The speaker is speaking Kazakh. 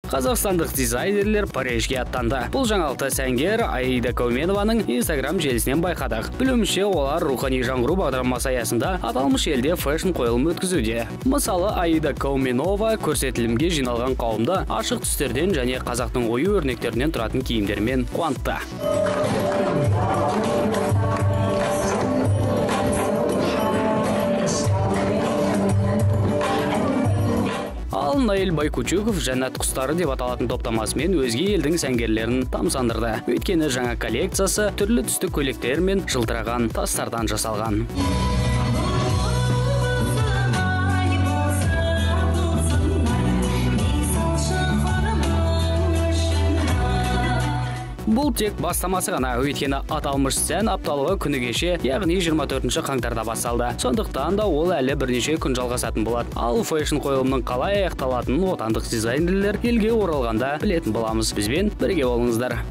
Қазақстандық дизайнерлер Парижге аттанды. Бұл жаңалықты сәнгер Аида Кауменованың Instagram желісінен байқадық. Білуімше, олар рухани жаңғыру бағдарламасы аясында аталмыш елде фэшн қойылым өткізуде. Мысалы, Аида Кауменова көрсетілімге жиналған қауымды ашық түстерден және қазақтың ою өрнектерінен тұратын киімдермен қуантты. Ал Наиль Байкучуков «Жәннат құстары» деп аталатын топтамасымен өзге елдің сәнгерлерін тамсандырды. Өйткені жаңа коллекциясы түрлі түсті көйлектер мен жылтыраған тастардан жасалған. Бұл тек бастамасы ғана, өйткені аталмыш сән апталығы күні кеше, яғни 24 қаңтарда басталды. Сондықтан да ол әлі бірнеше күн жалғасатын болады. Ал фэшн қойылымның қалай аяқталатынын отандық дизайнерлер елге оралғанда білетін боламыз. Бізбен бірге болыңыздар.